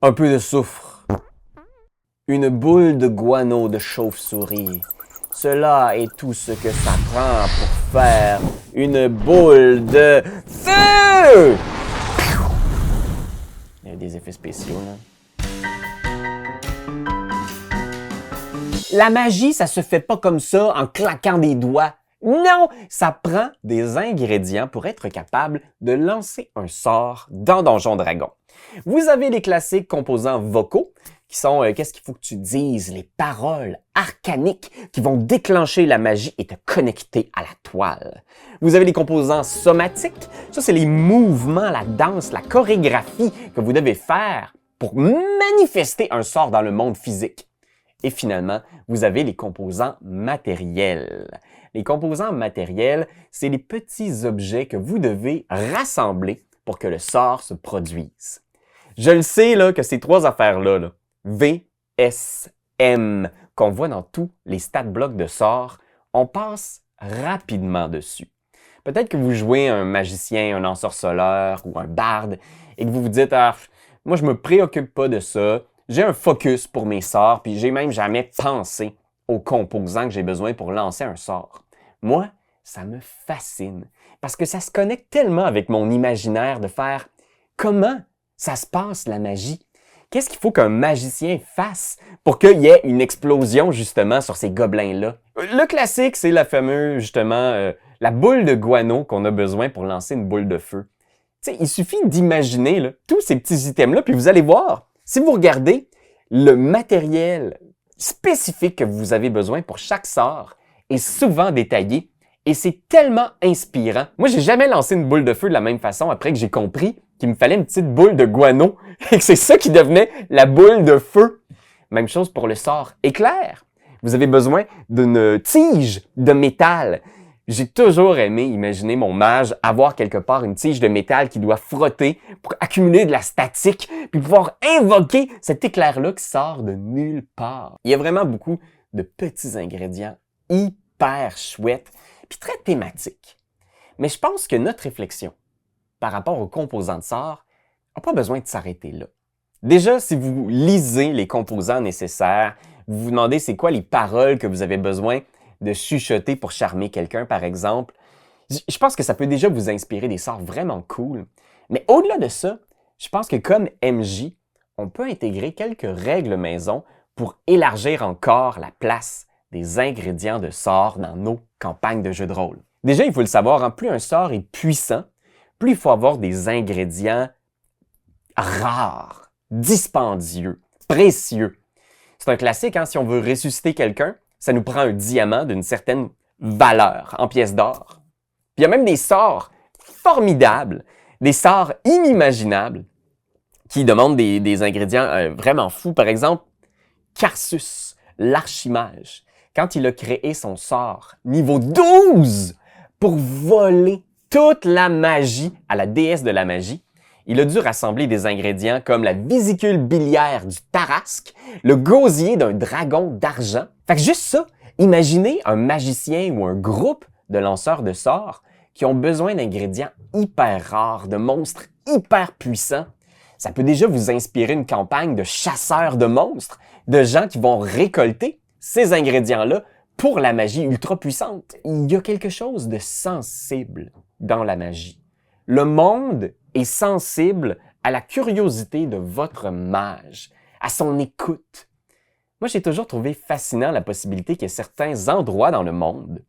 un peu de soufre, une boule de guano de chauve-souris. Cela est tout ce que ça prend pour faire une boule de feu! Il y a des effets spéciaux, là. La magie, ça se fait pas comme ça en claquant des doigts. Non, ça prend des ingrédients pour être capable de lancer un sort dans Donjon Dragon. Vous avez les classiques composants vocaux, qui sont qu'est-ce qu'il faut que tu dises, les paroles arcaniques qui vont déclencher la magie et te connecter à la toile. Vous avez les composants somatiques, ça c'est les mouvements, la danse, la chorégraphie que vous devez faire pour manifester un sort dans le monde physique. Et finalement, vous avez les composants matériels. Les composants matériels, c'est les petits objets que vous devez rassembler pour que le sort se produise. Je le sais là, que ces trois affaires-là, V, S, M, qu'on voit dans tous les stat blocks de sorts, on passe rapidement dessus. Peut-être que vous jouez un magicien, un ensorceleur ou un barde et que vous vous dites « Ah, moi je me préoccupe pas de ça, j'ai un focus pour mes sorts, puis j'ai même jamais pensé aux composants que j'ai besoin pour lancer un sort. » Moi, ça me fascine parce que ça se connecte tellement avec mon imaginaire de faire comment ça se passe la magie. Qu'est-ce qu'il faut qu'un magicien fasse pour qu'il y ait une explosion justement sur ces gobelins-là? Le classique, c'est la fameuse justement la boule de guano qu'on a besoin pour lancer une boule de feu. T'sais, il suffit d'imaginer là, tous ces petits items-là, puis vous allez voir, si vous regardez le matériel spécifique que vous avez besoin pour chaque sort est souvent détaillé et c'est tellement inspirant. Moi, j'ai jamais lancé une boule de feu de la même façon après que j'ai compris qu'il me fallait une petite boule de guano et que c'est ça qui devenait la boule de feu. Même chose pour le sort éclair. Vous avez besoin d'une tige de métal. J'ai toujours aimé imaginer mon mage avoir quelque part une tige de métal qui doit frotter pour accumuler de la statique puis pouvoir invoquer cet éclair-là qui sort de nulle part. Il y a vraiment beaucoup de petits ingrédients hyper chouettes puis très thématiques. Mais je pense que notre réflexion par rapport aux composants de sort n'a pas besoin de s'arrêter là. Déjà, si vous lisez les composants nécessaires, vous vous demandez c'est quoi les paroles que vous avez besoin de chuchoter pour charmer quelqu'un, par exemple, je pense que ça peut déjà vous inspirer des sorts vraiment cool. Mais au-delà de ça, je pense que comme MJ, on peut intégrer quelques règles maison pour élargir encore la place des ingrédients de sorts dans nos campagnes de jeux de rôle. Déjà, il faut le savoir, plus un sort est puissant, plus il faut avoir des ingrédients rares, dispendieux, précieux. C'est un classique, si on veut ressusciter quelqu'un, ça nous prend un diamant d'une certaine valeur en pièces d'or. Puis il y a même des sorts formidables, des sorts inimaginables qui demandent des ingrédients vraiment fous. Par exemple, Karsus, l'archimage, quand il a créé son sort niveau 12 pour voler toute la magie à la déesse de la magie, il a dû rassembler des ingrédients comme la vésicule biliaire du Tarasque, le gosier d'un dragon d'argent. Fait que juste ça, imaginez un magicien ou un groupe de lanceurs de sorts qui ont besoin d'ingrédients hyper rares, de monstres hyper puissants. Ça peut déjà vous inspirer une campagne de chasseurs de monstres, de gens qui vont récolter ces ingrédients-là pour la magie ultra puissante. Il y a quelque chose de sensible dans la magie. Le monde est sensible à la curiosité de votre mage, à son écoute. Moi, j'ai toujours trouvé fascinant la possibilité qu'il y ait certains endroits dans le monde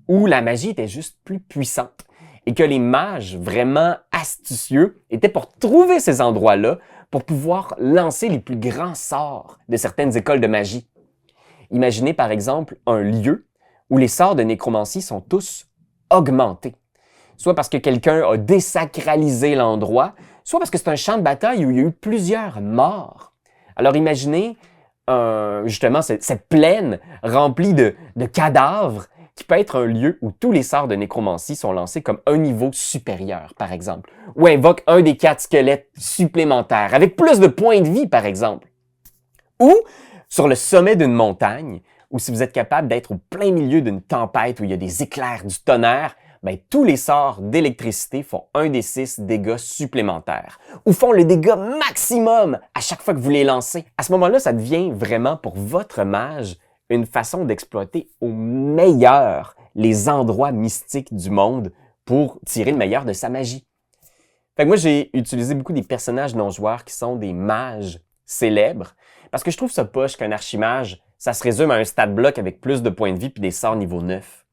où la magie était juste plus puissante et que les mages vraiment astucieux étaient pour trouver ces endroits-là pour pouvoir lancer les plus grands sorts de certaines écoles de magie. Imaginez par exemple un lieu où les sorts de nécromancie sont tous augmentés. Soit parce que quelqu'un a désacralisé l'endroit, soit parce que c'est un champ de bataille où il y a eu plusieurs morts. Alors imaginez justement cette plaine remplie de cadavres qui peut être un lieu où tous les sorts de nécromancie sont lancés comme un niveau supérieur, par exemple, ou invoque un des 4 squelettes supplémentaires, avec plus de points de vie, par exemple. Ou sur le sommet d'une montagne, ou si vous êtes capable d'être au plein milieu d'une tempête où il y a des éclairs, du tonnerre, ben, tous les sorts d'électricité font 1d6 dégâts supplémentaires, ou font le dégât maximum à chaque fois que vous les lancez. À ce moment-là, ça devient vraiment pour votre mage une façon d'exploiter au meilleur les endroits mystiques du monde pour tirer le meilleur de sa magie. Fait que moi, j'ai utilisé beaucoup des personnages non-joueurs qui sont des mages célèbres, parce que je trouve ça poche qu'un archimage, ça se résume à un stat bloc avec plus de points de vie puis des sorts niveau 9.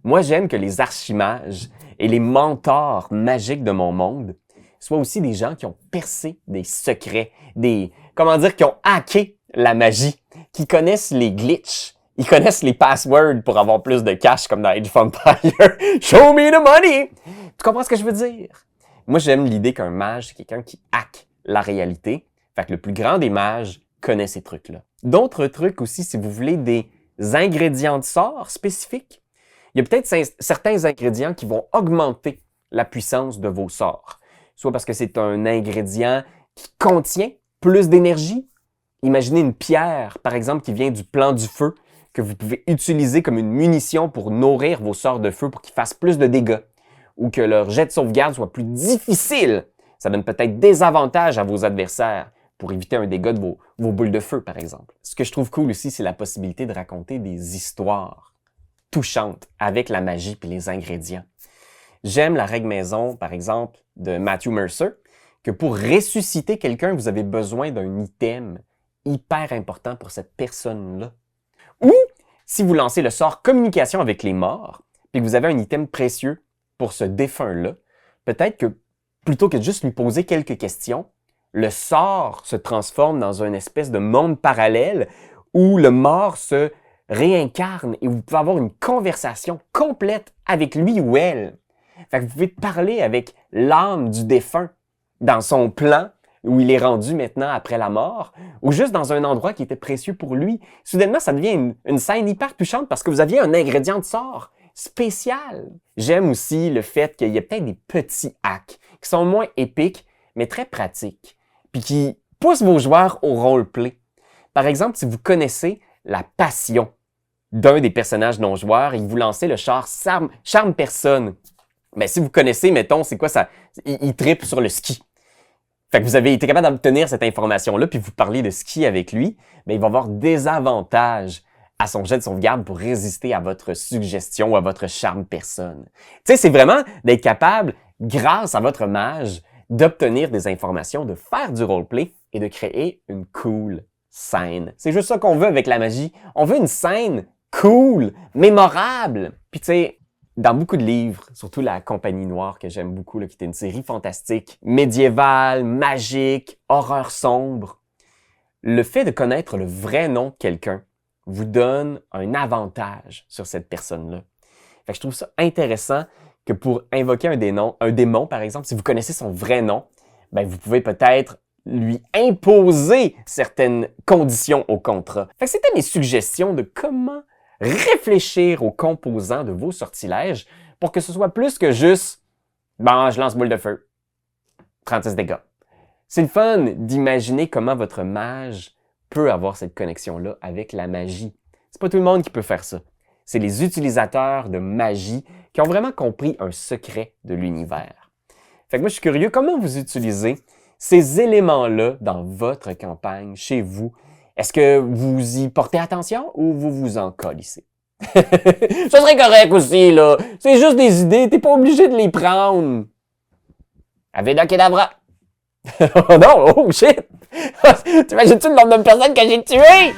Moi, j'aime que les archimages et les mentors magiques de mon monde soient aussi des gens qui ont percé des secrets, qui ont hacké la magie, qui connaissent les glitches, ils connaissent les passwords pour avoir plus de cash comme dans Age of Empires. Show me the money! Tu comprends ce que je veux dire? Moi, j'aime l'idée qu'un mage, c'est quelqu'un qui hack la réalité. Fait que le plus grand des mages connaît ces trucs-là. D'autres trucs aussi, si vous voulez des ingrédients de sort spécifiques, il y a peut-être certains ingrédients qui vont augmenter la puissance de vos sorts. Soit parce que c'est un ingrédient qui contient plus d'énergie. Imaginez une pierre, par exemple, qui vient du plan du feu, que vous pouvez utiliser comme une munition pour nourrir vos sorts de feu pour qu'ils fassent plus de dégâts. Ou que leur jet de sauvegarde soit plus difficile. Ça donne peut-être des avantages à vos adversaires pour éviter un dégât de vos boules de feu, par exemple. Ce que je trouve cool aussi, c'est la possibilité de raconter des histoires touchantes avec la magie et les ingrédients. J'aime la règle maison, par exemple, de Matthew Mercer, que pour ressusciter quelqu'un, vous avez besoin d'un item hyper important pour cette personne-là. Ou, si vous lancez le sort communication avec les morts, puis que vous avez un item précieux pour ce défunt-là, peut-être que plutôt que de juste lui poser quelques questions, le sort se transforme dans une espèce de monde parallèle où le mort se réincarne et vous pouvez avoir une conversation complète avec lui ou elle. Fait que vous pouvez parler avec l'âme du défunt dans son plan où il est rendu maintenant après la mort, ou juste dans un endroit qui était précieux pour lui. Soudainement, ça devient une scène hyper touchante parce que vous aviez un ingrédient de sort spécial. J'aime aussi le fait qu'il y a peut-être des petits hacks qui sont moins épiques, mais très pratiques, puis qui poussent vos joueurs au roleplay. Par exemple, si vous connaissez la passion d'un des personnages non-joueurs et que vous lancez le charme personne, ben si vous connaissez, mettons, c'est quoi ça? Il trippe sur le ski. Fait que vous avez été capable d'obtenir cette information-là, puis vous parlez de ski avec lui, ben il va avoir des avantages à son jet de sauvegarde pour résister à votre suggestion ou à votre charme personne. Tu sais, c'est vraiment d'être capable, grâce à votre mage, d'obtenir des informations, de faire du roleplay et de créer une cool scène. C'est juste ça qu'on veut avec la magie. On veut une scène cool, mémorable. Puis tu sais, dans beaucoup de livres, surtout La Compagnie Noire que j'aime beaucoup, là, qui était une série fantastique, médiévale, magique, horreur sombre, le fait de connaître le vrai nom de quelqu'un vous donne un avantage sur cette personne-là. Fait que je trouve ça intéressant que pour invoquer un démon, par exemple, si vous connaissez son vrai nom, ben vous pouvez peut-être lui imposer certaines conditions au contrat. Fait que c'était mes suggestions de comment réfléchir aux composants de vos sortilèges pour que ce soit plus que juste « bon, je lance boule de feu, 36 dégâts ». C'est le fun d'imaginer comment votre mage peut avoir cette connexion-là avec la magie. C'est pas tout le monde qui peut faire ça. C'est les utilisateurs de magie qui ont vraiment compris un secret de l'univers. Fait que moi, je suis curieux, comment vous utilisez ces éléments-là dans votre campagne, chez vous? Est-ce que vous y portez attention ou vous vous en colissez? Ça serait correct aussi, là. C'est juste des idées, t'es pas obligé de les prendre. Aveda Kedavra. Oh non, oh shit! T'imagines-tu le nombre de personnes que j'ai tuées?